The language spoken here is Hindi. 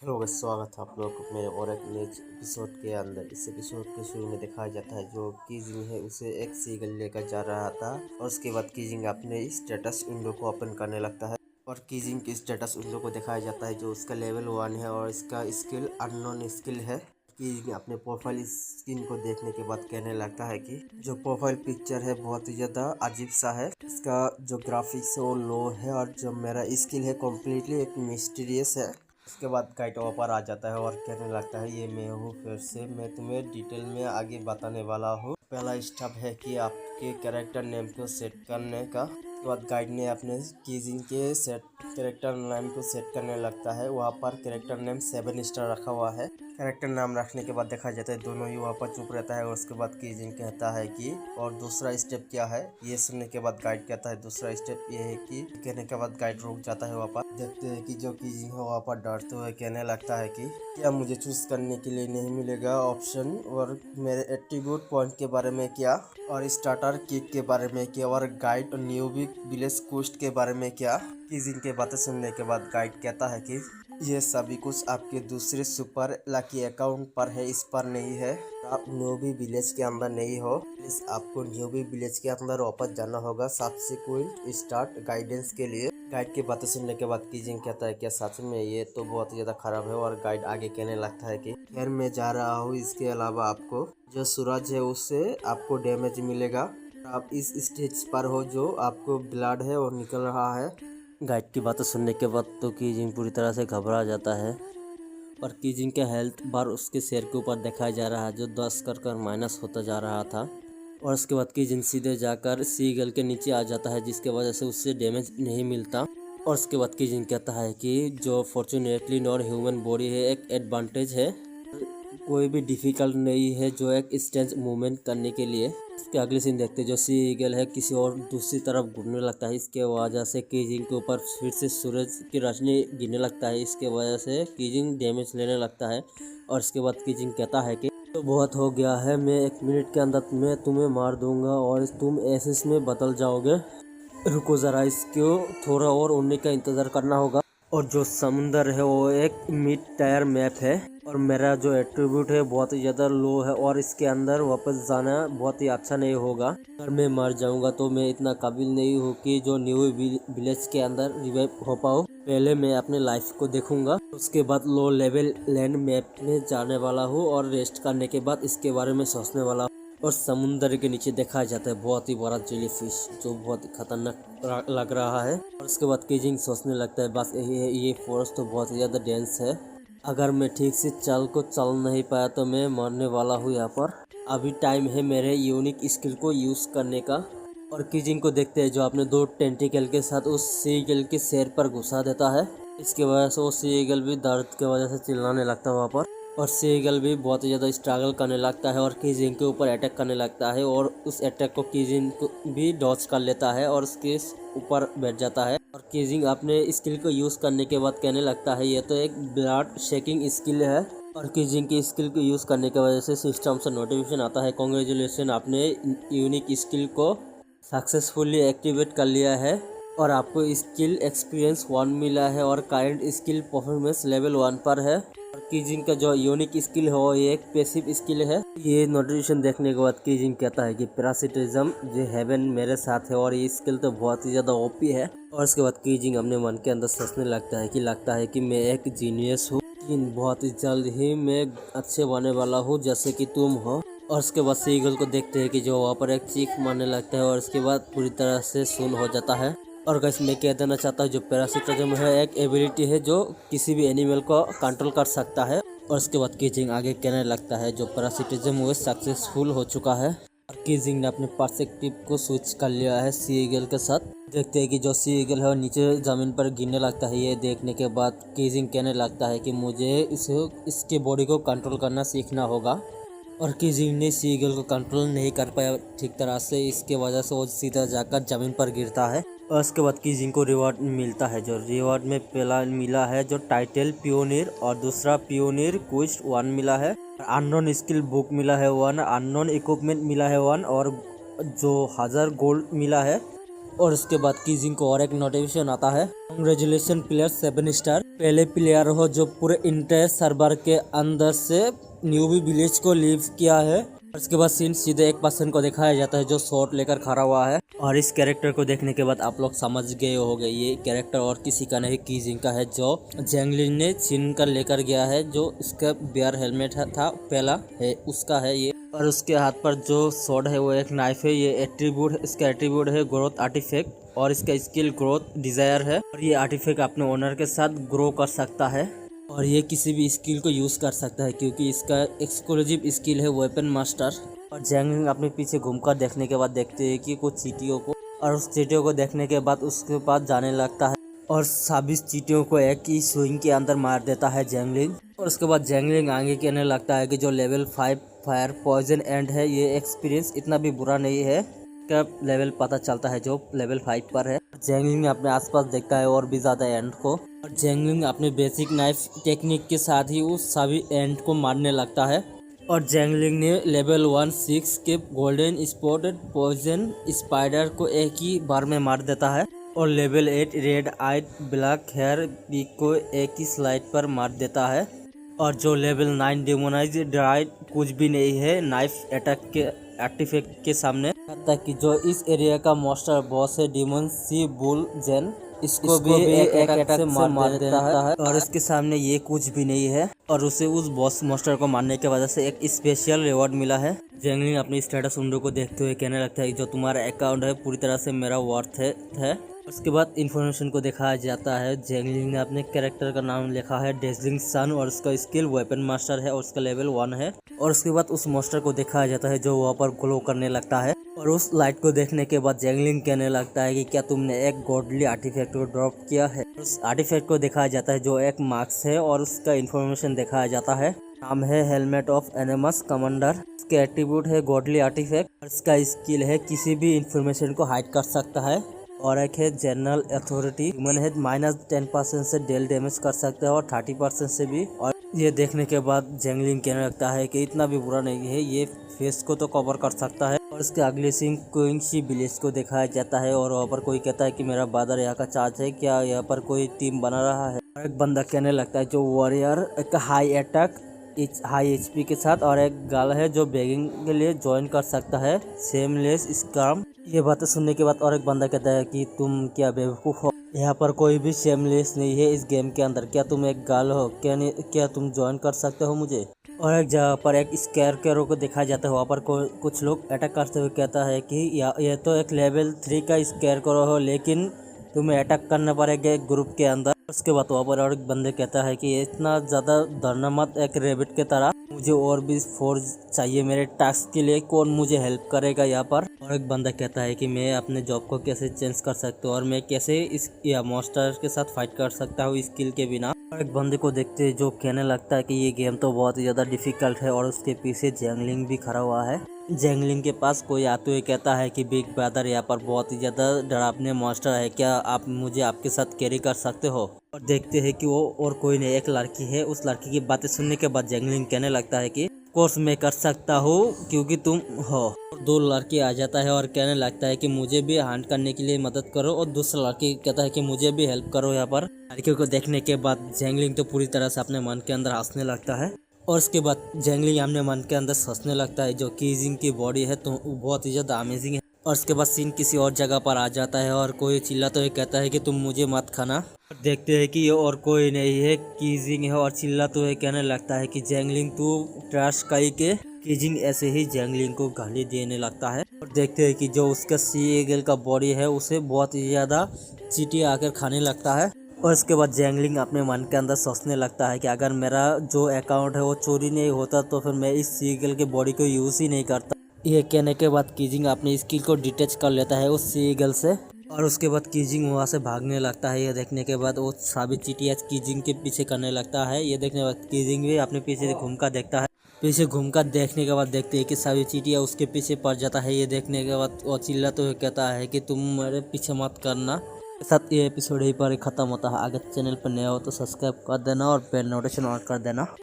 हेलो गाइस, स्वागत है आप लोग को मेरे और एक नए एपिसोड के अंदर। इस एपिसोड के शुरू में दिखाया जाता है जो कीजिंग है उसे एक सीगल लेकर जा रहा था और उसके बाद कीजिंग अपने स्टेटस विंडो को ओपन करने लगता है और कीजिंग के स्टेटस विंडो को दिखाया जाता है जो उसका लेवल 1 है और इसका स्किल अननोन स्किल है। कीजिंग अपने प्रोफाइल स्क्रीन को देखने के बाद कहने लगता है कि जो प्रोफाइल पिक्चर है बहुत ही ज़्यादा अजीब सा है, इसका जो ग्राफिक्स है वो लो है और जो मेरा स्किल है कम्प्लीटली एक मिस्टीरियस है। उसके बाद काइट ऊपर आ जाता है और कहने लगता है ये मैं हूँ, फिर से मैं तुम्हें डिटेल में आगे बताने वाला हूँ। पहला स्टेप है कि आपके कैरेक्टर नेम को सेट करने का। उसके बाद गाइड ने अपने कीजिंग के सेट कैरेक्टर नेम को सेट करने लगता है। वहाँ पर कैरेक्टर नेम 7 स्टार रखा हुआ है। कैरेक्टर नाम रखने के बाद देखा जाता है दोनों ही वहाँ पर चुप रहता है और उसके बाद कीजिंग कहता है कि और दूसरा स्टेप क्या है। ये सुनने के बाद गाइड कहता है दूसरा स्टेप ये है कि कहने के बाद गाइड रुक जाता है। वहाँ पर देखते हैं कि जो कीजिंग है वहाँ पर डरते हुए कहने लगता है कि क्या मुझे चूज करने के लिए नहीं मिलेगा ऑप्शन, और मेरे एट्रीब्यूट पॉइंट के बारे में क्या, और स्टार्टर किट के बारे में क्या, और गाइड और न्यूबी विलेज कोस्ट के बारे में क्या। कीजिंग के बातें सुनने के बाद गाइड कहता है कि ये सभी कुछ आपके दूसरे सुपर लकी अकाउंट पर है, इस पर नहीं है। आप न्यूबी विलेज के अंदर नहीं हो, प्लीज आपको न्यूबी विलेज के अंदर वापस जाना होगा सब्सिक्वेंट स्टार्ट गाइडेंस के लिए। गाइड की बातें सुनने के बाद कीजिंग कहता है क्या सच में, ये तो बहुत ज़्यादा खराब है। और गाइड आगे कहने लगता है कि खैर मैं जा रहा हूँ, इसके अलावा आपको जो सूरज है उससे आपको डैमेज मिलेगा। आप इस स्टेज पर हो जो आपको ब्लड है और निकल रहा है। गाइड की बातें सुनने के बाद तो कीजिंग पूरी तरह से घबरा जाता है और कीजिंग का हेल्थ बार उसके सिर के ऊपर दिखाया जा रहा है जो 10 कर माइनस होता जा रहा था। और उसके बाद कीजिंग सीधे जाकर सीगल के नीचे आ जाता है जिसके वजह से उससे डैमेज नहीं मिलता। और उसके बाद कीजिंग कहता है कि जो फॉर्चुनेटली नॉन ह्यूमन बॉडी है एक एडवांटेज है, कोई भी डिफिकल्ट नहीं है जो एक स्टेंस मूवमेंट करने के लिए। इसके अगले सीन देखते जो सी ईगल है किसी और दूसरी तरफ घूमने लगता है। इसके वजह से कीजिंग के ऊपर फिर से सूरज की रोशनी गिरने लगता है। इसके वजह से कीजिंग डैमेज लेने लगता है और इसके बाद कीजिंग कहता है कि तो बहुत हो गया है, मैं 1 मिनट के अंदर मैं तुम्हें मार दूंगा और तुम एसिस में बदल जाओगे। रुको ज़रा, इसको थोड़ा और उड़ने का इंतज़ार करना होगा। और जो समुंदर है वो एक मिड टायर मैप है और मेरा जो एट्रीब्यूट है बहुत ही ज़्यादा लो है और इसके अंदर वापस जाना बहुत ही अच्छा नहीं होगा। अगर मैं मर जाऊंगा तो मैं इतना काबिल नहीं हूँ कि जो न्यू विलेज के अंदर रिवाइव हो पाऊँ। पहले मैं अपने लाइफ को देखूंगा, उसके बाद लो लेवल लैंड मैप में जाने वाला हूँ और रेस्ट करने के बाद इसके बारे में सोचने वाला हूँ। और समुंदर के नीचे देखा जाता है बहुत ही बड़ा जेली फिश जो बहुत ही खतरनाक लग रहा है। और उसके बाद कीजिंग सोचने लगता है बस ये फॉरेस्ट तो बहुत ही ज़्यादा डेंस है, अगर मैं ठीक से चल नहीं पाया तो मैं मरने वाला हूँ यहाँ पर। अभी टाइम है मेरे यूनिक स्किल को यूज़ करने का। और कीजिंग को देखते हैं जो अपने 2 टेंटिकल के साथ उस सीगल के सिर पर घुसा देता है। इसकी वजह से वो सीगल भी दर्द की वजह से चिल्लाने लगता है वहाँ पर और सीगल भी बहुत ज़्यादा स्ट्रगल करने लगता है और कीजिंग के ऊपर अटैक करने लगता है और उस अटैक को कीजिंग भी डॉज कर लेता है और उसके ऊपर बैठ जाता है। और कीजिंग अपने स्किल को यूज़ करने के बाद कहने लगता है ये तो एक ब्लड शेकिंग स्किल है। और कीजिंग की स्किल को यूज़ करने की वजह से सिस्टम से नोटिफिकेशन आता है, कॉन्ग्रेचुलेसन आपने यूनिक स्किल को सक्सेसफुली एक्टिवेट कर लिया है और आपको स्किल एक्सपीरियंस 1 मिला है और करंट स्किल परफॉर्मेंस लेवल 1 पर है। और कीजिंग का जो यूनिक स्किल है वो ये एक पैसिव स्किल है। ये नोटिफिकेशन देखने के बाद कीजिंग कहता है कि पैरासिटिज्म जो हेवन मेरे साथ है और ये स्किल तो बहुत ही ज़्यादा ओपी है। और उसके बाद कीजिंग अपने मन के अंदर सोचने लगता है कि मैं एक जीनियस हूँ, लेकिन बहुत ही जल्द ही मैं अच्छे बनने वाला हूँ जैसे कि तुम हो। और उसके बाद सीगल को देखते हैं कि जो वहाँ पर एक चीख मारने लगता है और उसके बाद पूरी तरह से सुन हो जाता है। और गाइस मैं कह देना चाहता हूँ जो पैरासिटिज्म है एक एबिलिटी है जो किसी भी एनिमल को कंट्रोल कर सकता है। और उसके बाद कीजिंग आगे कहने लगता है जो पैरासिटिज्म वो सक्सेसफुल हो चुका है और कीजिंग ने अपने पर्सपेक्टिव को स्विच कर लिया है सीगल के साथ। देखते हैं कि जो सीगल है वो नीचे ज़मीन पर गिरने लगता है। ये देखने के बाद कीजिंग कहने लगता है कि मुझे इसके बॉडी को कंट्रोल करना सीखना होगा। और कीजिंग ने सीगल को कंट्रोल नहीं कर पाया ठीक तरह से, इसके वजह से वो सीधा जाकर ज़मीन पर गिरता है। और उसके बाद कीजिंग को रिवॉर्ड मिलता है, जो रिवॉर्ड में पहला मिला है जो टाइटल पियोनियर और दूसरा पियोनियर क्वेस्ट 1 मिला है, अननोन स्किल बुक मिला है 1, अननोन इक्विपमेंट मिला है 1 और जो 1000 गोल्ड मिला है। और उसके बाद कीजिंग को और एक नोटिफिकेशन आता है, कांग्रेचुलेशन प्लेयर 7 स्टार, पहले प्लेयर हो जो पूरे इंटायर सर्वर के अंदर से न्यूबी विलेज को लीव किया है। उसके बाद सीन सीधे एक पर्सन को दिखाया जाता है जो शॉट लेकर खड़ा हुआ है। और इस कैरेक्टर को देखने के बाद आप लोग समझ गए होंगे ये कैरेक्टर और किसी का नहीं कीजिंग का है, जो जैंगलिन ने छीन कर लेकर गया है। जो इसका बेयर हेलमेट था पहला है उसका है ये, और उसके हाथ पर जो स्वॉर्ड है वो एक नाइफ है। ये एट्रीब्यूट, इसका एट्रीब्यूट है ग्रोथ आर्टिफैक्ट, और इसका स्किल ग्रोथ डिजायर है। और ये आर्टिफैक्ट अपने ओनर के साथ ग्रो कर सकता है, और ये किसी भी स्किल को यूज कर सकता है क्योंकि इसका एक्सक्लूसिव स्किल है वेपन मास्टर। और जैंगलिंग अपने पीछे घूमकर देखने के बाद देखते हैं कि कुछ चींटियों को, और उस चींटियों को देखने के बाद उसके पास जाने लगता है और 26 चींटियों को एक ही स्विंग के अंदर मार देता है जैंगलिंग। और उसके बाद जैंगलिंग आगे कहने लगता है कि जो लेवल 5 फायर पॉइजन एंड है, ये एक्सपीरियंस इतना भी बुरा नहीं है। का लेवल पता चलता है जो लेवल 5 पर है। जैंगलिंग अपने आसपास देखता है और भी ज्यादा एंड को, और जैंगलिंग अपने बेसिक नाइफ टेक्निक के साथ ही उस सभी एंड को मारने लगता है। और जैंगलिंग ने लेवल 16 के गोल्डन स्पॉटेड पॉइजन स्पाइडर को एक ही बार में मार देता है, और level 8 red eyed black hair peak को एक ही स्लाइड पर मार देता है। और जो लेवल 9 डेमोनाइज ड्राइड कुछ भी नहीं है नाइफ अटैक के आर्टिफैक्ट के सामने, तक कि जो इस एरिया का मास्टर बॉस है डीमन सी बुल जेन, इसको भी एक अटैक से मार देता है। और इसके सामने ये कुछ भी नहीं है, और उसे उस बॉस मास्टर को मारने की वजह से एक स्पेशल रिवॉर्ड मिला है। जैंगलिंग अपनी स्टेटस विंडो को देखते हुए कहने लगता है जो तुम्हारा अकाउंट है पूरी तरह से मेरा वर्थ है। उसके बाद इन्फॉर्मेशन को दिखाया जाता है। जैंगलिंग ने अपने कैरेक्टर का नाम लिखा है डेजलिंग सन, और उसका स्किल वेपन मास्टर है और उसका लेवल 1 है। और उसके बाद उस मास्टर को दिखाया जाता है जो वहाँ पर ग्लो करने लगता है, और उस लाइट को देखने के बाद जैंगलिंग कहने लगता है कि क्या तुमने एक गॉडली आर्टिफैक्ट को ड्रॉप किया है। उस आर्टिफैक्ट को दिखाया जाता है जो एक मार्क्स है, और उसका इन्फॉर्मेशन दिखाया जाता है। नाम है हेलमेट ऑफ एनिमस कमांडर, इसके एट्रीब्यूट है गॉडली आर्टिफैक्ट, और इसका स्किल है किसी भी इंफॉर्मेशन को हाइड कर सकता है। और एक है जनरल अथॉरिटी, ह्यूमन हेड -10% से डेल डैमेज कर सकता है और 30% से भी। और ये देखने के बाद जैंगलिंग कहने लगता है कि इतना भी बुरा नहीं है, ये फेस को तो कवर कर सकता है। और इसके अगले सीन क्विंसी विलेज को दिखाया जाता है, और वहाँ पर कोई कहता है कि मेरा ब्रदर यहाँ का चार्ज है, क्या यहाँ पर कोई टीम बना रहा है। और एक बंदा कहने लगता है जो वॉरियर एक हाई अटैक हाई HP के साथ, और एक गर्ल है जो बेगिंग के लिए ज्वाइन कर सकता है सेमलेस स्क्रम। ये बातें सुनने के बाद और एक बंदा कहता है कि तुम क्या बेवकूफ़ हो, यहाँ पर कोई भी सेमलेस नहीं है इस गेम के अंदर, क्या तुम एक गर्ल हो, क्या तुम ज्वाइन कर सकते हो मुझे। और एक जगह पर एक स्कैरकरो को दिखाया जाता है, वहाँ पर कुछ लोग अटैक करते हुए कहता है कि यह तो एक लेवल 3 का स्कैरकरो हो, लेकिन तुम्हें अटैक करना पड़ेगा एक ग्रुप के अंदर। उसके बाद वहाँ पर और एक बंदे कहता है कि इतना ज़्यादा डरना मत एक रेबिट के तरह, मुझे और भी फोर्स चाहिए मेरे टास्क के लिए, कौन मुझे हेल्प करेगा यहाँ पर। और एक बंदा कहता है कि मैं अपने जॉब को कैसे चेंज कर सकता हूँ, और मैं कैसे इस मॉन्स्टर के साथ फाइट कर सकता हूँ स्किल के बिना। और एक बंदे को देखते जो कहने लगता है कि ये गेम तो बहुत ही ज़्यादा डिफिकल्ट है, और उसके पीछे जैंगलिंग भी खड़ा हुआ है। जैंगलिंग के पास कोई आते हुए कहता है कि बिग ब्रदर यहाँ पर बहुत ही ज़्यादा डरावने मॉन्स्टर है, क्या आप मुझे आपके साथ कैरी कर सकते हो। और देखते हैं कि वो और कोई नहीं एक लड़की है। उस लड़की की बातें सुनने के बाद जैंगलिंग कहने लगता है कि कोर्स मैं कर सकता हूँ क्योंकि तुम हो। और 2 लड़के आ जाता है और कहने लगता है कि मुझे भी हंट करने के लिए मदद करो, और दूसरा लड़की कहता है कि मुझे भी हेल्प करो। यहाँ पर लड़कियों को देखने के बाद जैंगलिंग तो पूरी तरह से अपने मन के अंदर हंसने लगता है, और उसके बाद जैंगलिंग अपने मन के अंदर सोचने लगता है जो कीजिंग की बॉडी है तो बहुत ही ज़्यादा अमेजिंग है। और उसके बाद सीन किसी और जगह पर आ जाता है, और कोई चिल्लाते हुए कहता है कि तुम मुझे मत खाना। देखते हैं कि ये और कोई नहीं है कीजिंग है, और चिल्लाते हुए कहने लगता है कि जैंगलिंग तू ट्रैश काई के। कीजिंग ऐसे ही जैंगलिंग को गाली देने लगता है, और देखते हैं कि जो उसका सी एगल का बॉडी है उसे बहुत ही ज़्यादा चींटी आकर खाने लगता है। और उसके बाद जैंगलिंग अपने मन के अंदर सोचने लगता है कि अगर मेरा जो अकाउंट है वो चोरी नहीं होता तो फिर मैं इस सीगल के बॉडी को यूज़ ही नहीं करता। ये कहने के बाद कीजिंग अपनी स्किल को डिटैच कर लेता है उस सीगल से, और उसके बाद कीजिंग वहाँ से भागने लगता है। ये देखने के बाद वो सभी चींटियाँ कीजिंग के पीछे करने लगता है। ये देखने के बाद कीजिंग भी अपने पीछे से घूमकर देखता है। पीछे घूमकर देखने के बाद देखते हैं कि सभी चींटियाँ उसके पीछे पड़ जाता है। ये देखने के बाद वो चिल्लाते हुए कहता है कि तुम मेरे पीछे मत करना। साथ ये एपिसोड यहीं पर ख़त्म होता है। अगर चैनल पर नया हो तो सब्सक्राइब कर देना और बेल नोटिफिकेशन ऑन कर देना।